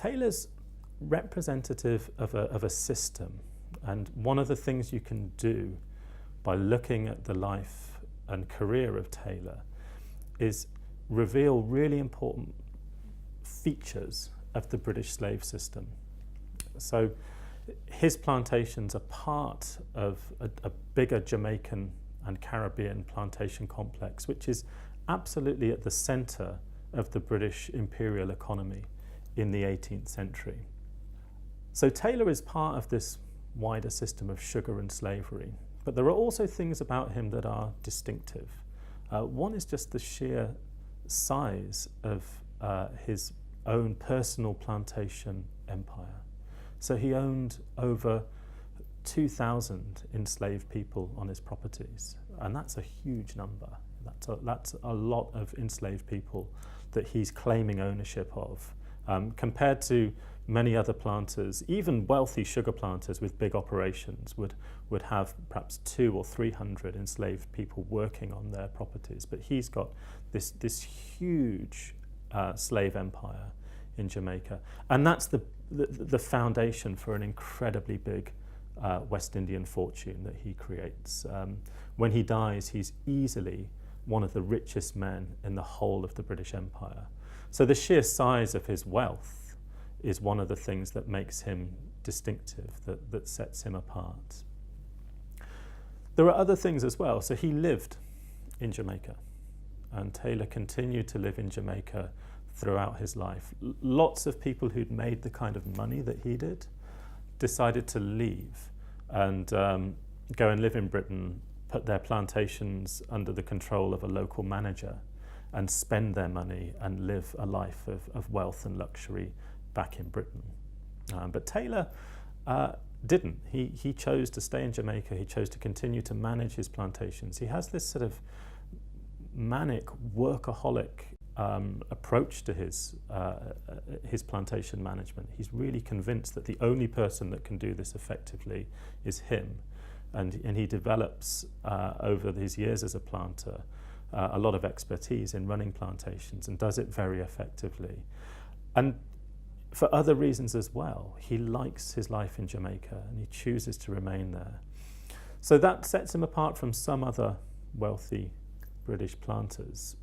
Taylor's representative of a system, and one of the things you can do by looking at the life and career of Taylor is reveal really important features of the British slave system. So his plantations are part of a bigger Jamaican and Caribbean plantation complex, which is absolutely at the centre of the British imperial economy in the 18th century. So Taylor is part of this wider system of sugar and slavery, but there are also things about him that are distinctive. One is just the sheer size of his own personal plantation empire. So he owned over 2,000 enslaved people on his properties, and that's a huge number. That's a lot of enslaved people that he's claiming ownership of, compared to many other planters. Even wealthy sugar planters with big operations would have perhaps 200 or 300 enslaved people working on their properties, but he's got this huge slave empire in Jamaica, and that's the foundation for an incredibly big West Indian fortune that he creates. When he dies, he's easily one of the richest men in the whole of the British Empire. So the sheer size of his wealth is one of the things that makes him distinctive, that sets him apart. There are other things as well. So he lived in Jamaica, and Taylor continued to live in Jamaica throughout his life. Lots of people who'd made the kind of money that he did decided to leave and go and live in Britain, put their plantations under the control of a local manager and spend their money and live a life of wealth and luxury back in Britain. But Taylor didn't. He chose to stay in Jamaica. He chose to continue to manage his plantations. He has this sort of manic, workaholic approach to his plantation management. He's really convinced that the only person that can do this effectively is him, and he develops over his years as a planter a lot of expertise in running plantations and does it very effectively. And for other reasons as well, he likes his life in Jamaica and he chooses to remain there. So that sets him apart from some other wealthy British planters.